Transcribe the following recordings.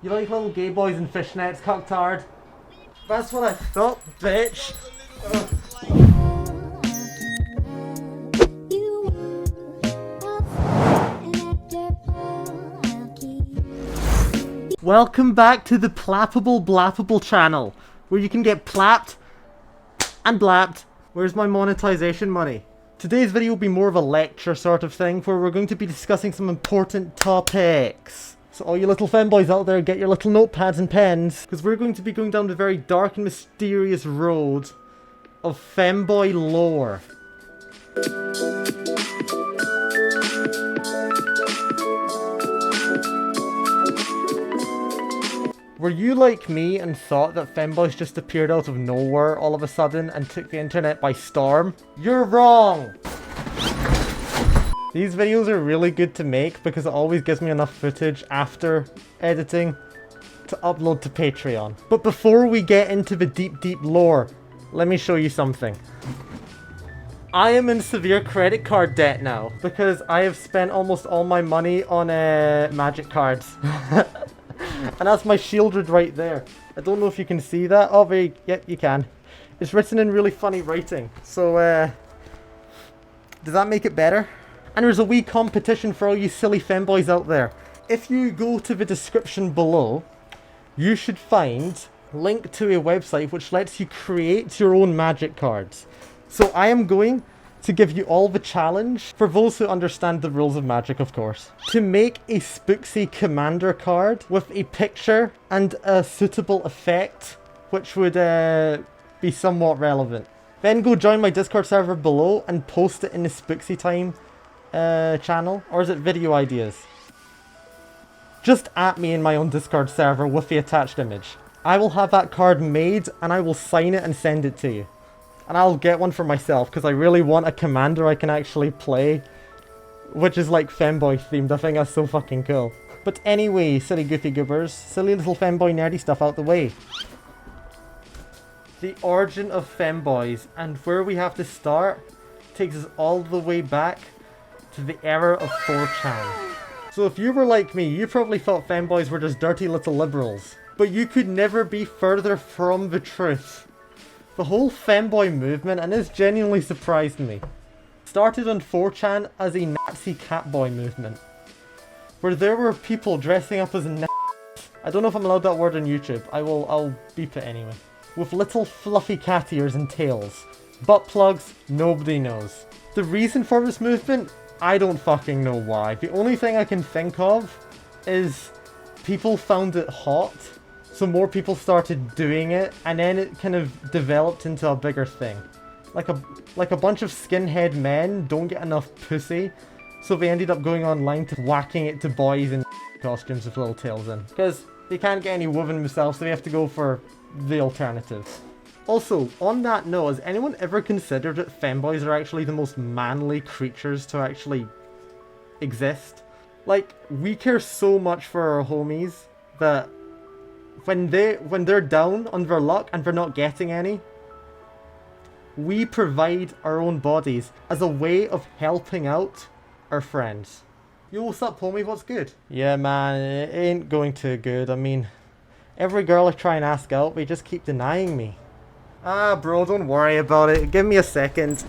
You like little gay boys in fishnets, cucktard? That's what I thought, bitch. Welcome back to the Plappable Blappable channel, where you can get plapped and blapped. Where's my monetization money? Today's video will be more of a lecture sort of thing, where we're going to be discussing some important topics. So all you little femboys out there, get your little notepads and pens, because we're going to be going down the very dark and mysterious road of femboy lore. Were you like me and thought that femboys just appeared out of nowhere all of a sudden and took the internet by storm? You're wrong! These videos are really good to make because it always gives me enough footage after editing to upload to Patreon. But before we get into the deep lore, let me show you something. I am in severe credit card debt now because I have spent almost all my money on magic cards. And that's my shielded right there. I don't know if you can see that. Oh, yep, you can. It's written in really funny writing. So, does that make it better? And there's a wee competition for all you silly femboys out there. If you go to the description below, you should find a link to a website which lets you create your own magic cards. So I am going to give you all the challenge, for those who understand the rules of magic of course, to make a Spooksy commander card with a picture and a suitable effect which would be somewhat relevant. Then go join my Discord server below and post it in the Spooksy time channel, or is it video ideas? Just at me in my own Discord server with the attached image. I will have that card made and I will sign it and send it to you. And I'll get one for myself because I really want a commander I can actually play, which is like femboy themed. I think that's so fucking cool. But anyway, silly goofy goobers, silly little femboy nerdy stuff out the way. The origin of femboys and where we have to start takes us all the way back to the era of 4chan. So if you were like me, you probably thought femboys were just dirty little liberals. But you could never be further from the truth. The whole femboy movement, and this genuinely surprised me, started on 4chan as a Nazi Catboy movement. Where there were people dressing up as Nazis. I don't know if I'm allowed that word on YouTube. I'll beep it anyway. With little fluffy cat ears and tails. Butt plugs, nobody knows. The reason for this movement? I don't fucking know why. The only thing I can think of is people found it hot, so more people started doing it, and then it kind of developed into a bigger thing. Like a bunch of skinhead men don't get enough pussy, so they ended up going online to whacking it to boys in costumes with little tails in. Because they can't get any women themselves, so they have to go for the alternative. Also, on that note, has anyone ever considered that femboys are actually the most manly creatures to actually exist? Like, we care so much for our homies that when they're down on their luck and they're not getting any, we provide our own bodies as a way of helping out our friends. Yo, what's up, homie? What's good? Yeah, man, it ain't going too good. I mean, every girl I try and ask out, they just keep denying me. Ah, bro, don't worry about it. Give me a second.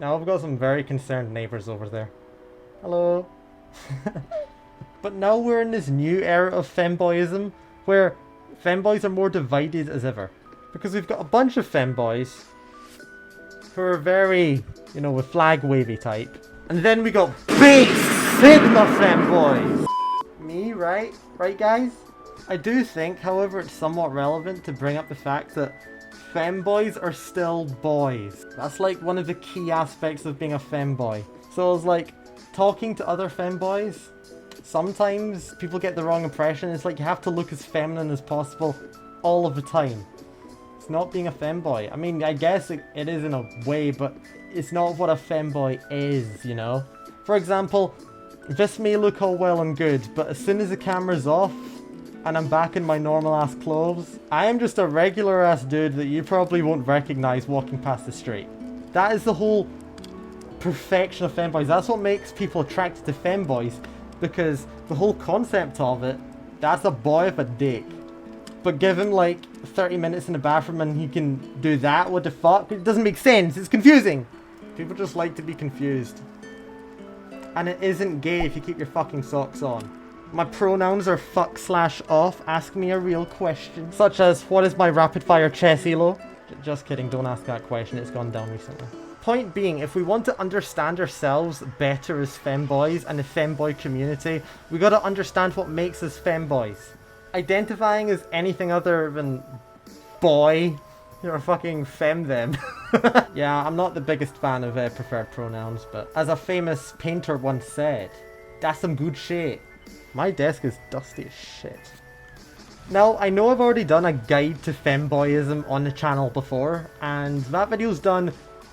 Now, I've got some very concerned neighbors over there. Hello. But now we're in this new era of femboyism, where femboys are more divided as ever. Because we've got a bunch of femboys who are very, you know, with flag wavy type. And then we got big Sigma femboys! Me, right? Right, guys? I do think, however, it's somewhat relevant to bring up the fact that femboys are still boys. That's like one of the key aspects of being a femboy. So I was like, talking to other femboys, sometimes people get the wrong impression. It's like you have to look as feminine as possible all of the time. It's not being a femboy. I mean, I guess it is in a way, but it's not what a femboy is, you know? For example, this may look all well and good, but as soon as the camera's off and I'm back in my normal ass clothes, I am just a regular ass dude that you probably won't recognize walking past the street. That is the whole perfection of femboys. That's what makes people attracted to femboys, because the whole concept of it That's a boy of a dick. But give him like 30 minutes in the bathroom and he can do that? What the fuck? It doesn't make sense. It's confusing. People just like to be confused. And it isn't gay if you keep your fucking socks on. My pronouns are fuck/off. Ask me a real question. Such as, what is my rapid fire chess elo? Just kidding, don't ask that question. It's gone down recently. Point being, if we want to understand ourselves better as femboys and the femboy community, we gotta understand what makes us femboys. Identifying as anything other than boy, you're a fucking fem them. Yeah, I'm not the biggest fan of preferred pronouns, but as a famous painter once said, that's some good shit. My desk is dusty as shit. Now, I know I've already done a guide to femboyism on the channel before, and that video's done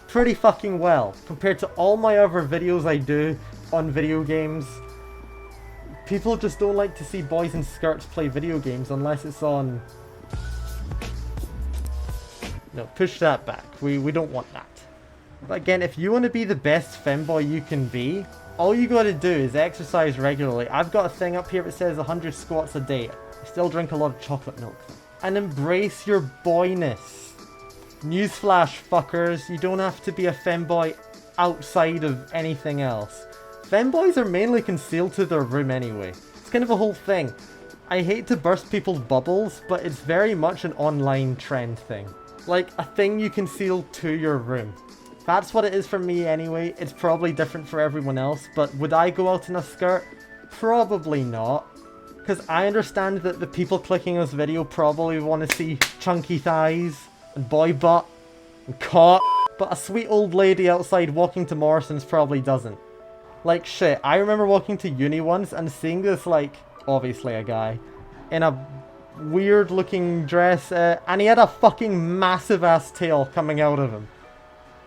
pretty fucking well compared to all my other videos I do on video games. People just don't like to see boys in skirts play video games unless it's on... No, push that back. We don't want that. But again, if you want to be the best femboy you can be, all you gotta do is exercise regularly. I've got a thing up here that says 100 squats a day. I still drink a lot of chocolate milk. And embrace your boyness. Newsflash, fuckers. You don't have to be a femboy outside of anything else. Femboys are mainly concealed to their room anyway. It's kind of a whole thing. I hate to burst people's bubbles, but it's very much an online trend thing. Like, a thing you conceal to your room. That's what it is for me anyway. It's probably different for everyone else, but would I go out in a skirt? Probably not. Because I understand that the people clicking this video probably want to see chunky thighs, and boy butt, and cock. But a sweet old lady outside walking to Morrison's probably doesn't. Like, shit, I remember walking to uni once and seeing this, like, obviously a guy, in a weird looking dress, and he had a fucking massive ass tail coming out of him.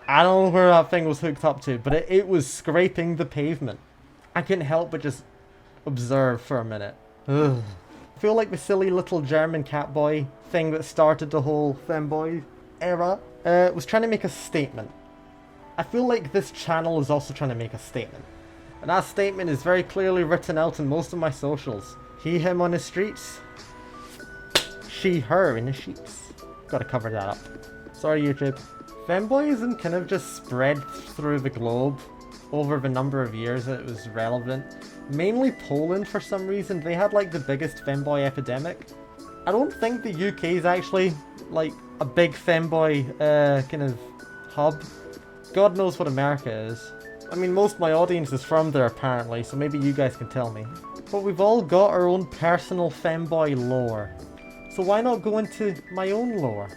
I don't know where that thing was hooked up to, but it was scraping the pavement. I couldn't help but just observe for a minute. Ugh. I feel like the silly little German Catboy thing that started the whole femboy era was trying to make a statement. I feel like this channel is also trying to make a statement. And that statement is very clearly written out in most of my socials. He, him on the streets. She, her in the sheets. Gotta cover that up. Sorry, YouTube. Femboyism kind of just spread through the globe over the number of years that it was relevant. Mainly Poland for some reason. They had like the biggest femboy epidemic. I don't think the UK is actually like a big femboy kind of hub. God knows what America is. I mean, most of my audience is from there apparently, so maybe you guys can tell me. But we've all got our own personal femboy lore. So why not go into my own lore?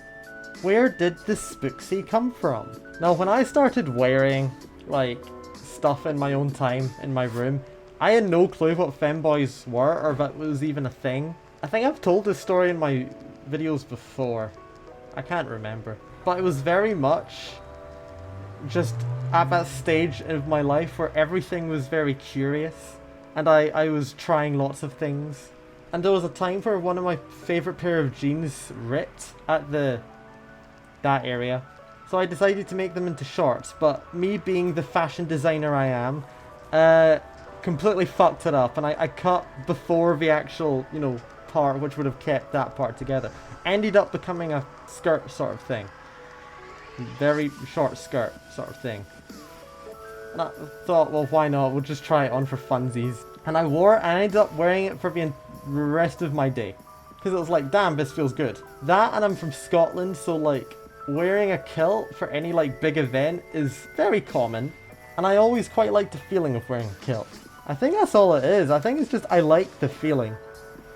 Where did the Spooksy come from? Now, when I started wearing, like, stuff in my own time in my room, I had no clue what femboys were, or that was even a thing. I think I've told this story in my videos before. I can't remember. But it was very much just at that stage of my life where everything was very curious. And I was trying lots of things. And there was a time where one of my favorite pair of jeans ripped at that area. So I decided to make them into shorts, but me being the fashion designer I am, completely fucked it up, and I cut before the actual, you know, part which would have kept that part together. Ended up becoming a skirt sort of thing. Very short skirt sort of thing. And I thought, well, why not? We'll just try it on for funsies. And I wore it, and I ended up wearing it for the rest of my day. Because it was like, damn, this feels good. That, and I'm from Scotland, so like, wearing a kilt for any like big event is very common. And I always quite like the feeling of wearing a kilt. I think that's all it is. I think it's just, I like the feeling.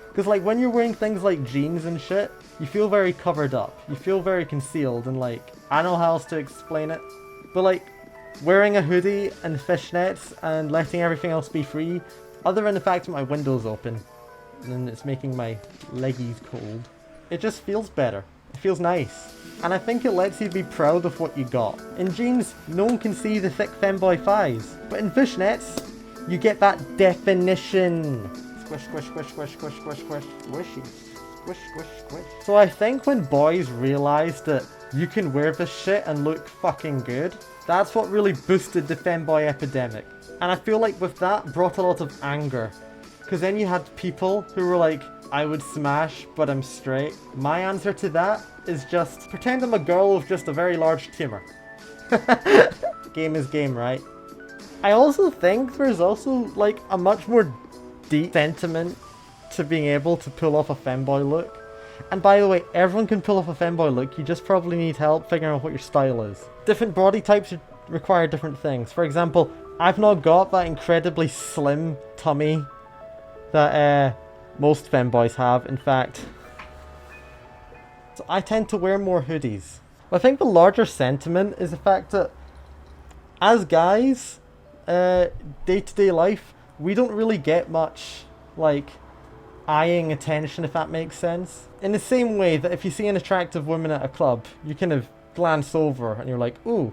Because like, when you're wearing things like jeans and shit, you feel very covered up. You feel very concealed, and like, I don't know how else to explain it. But like, wearing a hoodie and fishnets and letting everything else be free, other than the fact that my window's open and it's making my leggies cold, it just feels better. It feels nice. And I think it lets you be proud of what you got. In jeans, no one can see the thick femboy thighs. But in fishnets, you get that definition. Squish, squish, squish, squish, squish, squish, squish, squishy. Squish, squish, squish. So I think when boys realized that you can wear this shit and look fucking good, that's what really boosted the femboy epidemic. And I feel like with that brought a lot of anger. Because then you had people who were like, I would smash, but I'm straight. My answer to that is just pretend I'm a girl with just a very large tumor. Game is game, right? I also think there's also like a much more deep sentiment to being able to pull off a femboy look. And by the way, everyone can pull off a femboy look, you just probably need help figuring out what your style is. Different body types require different things. For example, I've not got that incredibly slim tummy that most femboys have, in fact. So I tend to wear more hoodies. I think the larger sentiment is the fact that as guys, day-to-day life, we don't really get much, like, eyeing attention, if that makes sense. In the same way that if you see an attractive woman at a club, you kind of glance over and you're like, ooh.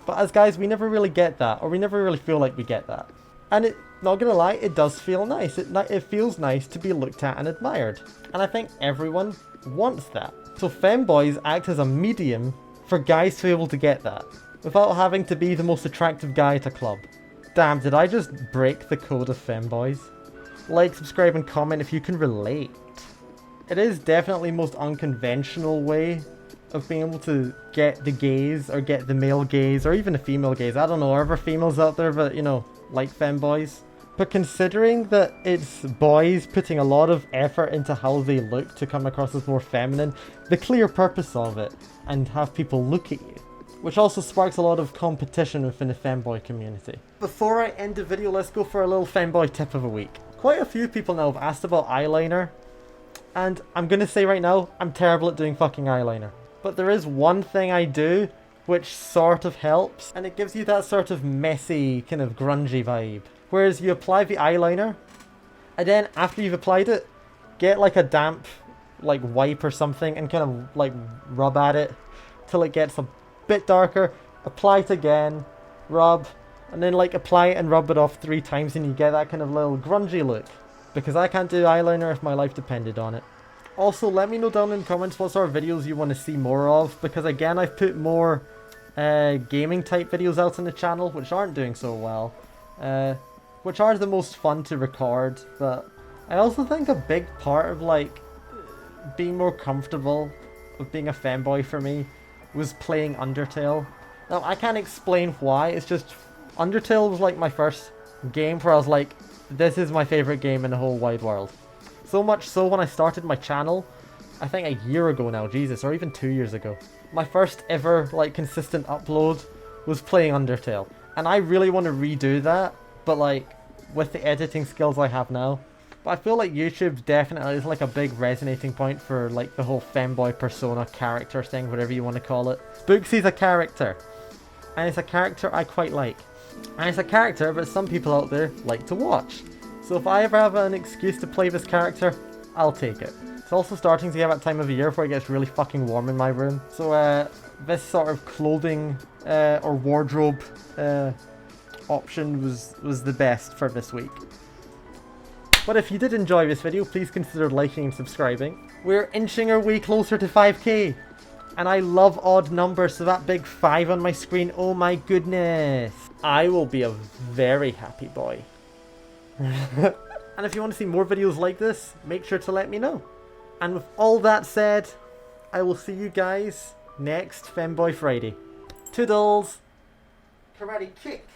But as guys, we never really get that, or we never really feel like we get that. And it, not gonna lie, it does feel nice. It feels nice to be looked at and admired. And I think everyone wants that. So femboys act as a medium for guys to be able to get that, without having to be the most attractive guy at a club. Damn, did I just break the code of femboys? Like, subscribe, and comment if you can relate. It is definitely the most unconventional way of being able to get the gaze, or get the male gaze, or even the female gaze. I don't know, are there females out there that, you know, like femboys? But considering that it's boys putting a lot of effort into how they look to come across as more feminine, the clear purpose of it, and have people look at you, which also sparks a lot of competition within the femboy community. Before I end the video, let's go for a little femboy tip of the week. Quite a few people now have asked about eyeliner, and I'm gonna say right now, I'm terrible at doing fucking eyeliner. But there is one thing I do, which sort of helps, and it gives you that sort of messy, kind of grungy vibe. Whereas you apply the eyeliner, and then after you've applied it, get like a damp, like wipe or something, and kind of like rub at it till it gets a bit darker, apply it again, rub, and then like apply it and rub it off 3 times, and you get that kind of little grungy look. Because I can't do eyeliner if my life depended on it. Also, let me know down in the comments what sort of videos you want to see more of, because again, I've put more gaming type videos out on the channel, which aren't doing so well. Which are the most fun to record, but I also think a big part of like being more comfortable with being a femboy for me was playing Undertale. Now, I can't explain why, it's just Undertale was like my first game where I was like, this is my favorite game in the whole wide world. So much so when I started my channel, I think a year ago now, Jesus, or even 2 years ago, my first ever like consistent upload was playing Undertale. And I really want to redo that, but like with the editing skills I have now. But I feel like YouTube definitely is like a big resonating point for like the whole femboy persona character thing, whatever you want to call it. Spooksy's a character, and it's a character I quite like. And it's a character that some people out there like to watch. So if I ever have an excuse to play this character, I'll take it. It's also starting to get that time of the year where it gets really fucking warm in my room. So this sort of clothing or wardrobe option was the best for this week. But if you did enjoy this video, please consider liking and subscribing. We're inching our way closer to 5k. And I love odd numbers, so that big 5 on my screen, oh my goodness. I will be a very happy boy. And if you want to see more videos like this, make sure to let me know. And with all that said, I will see you guys next Femboy Friday. Toodles! Karate kick!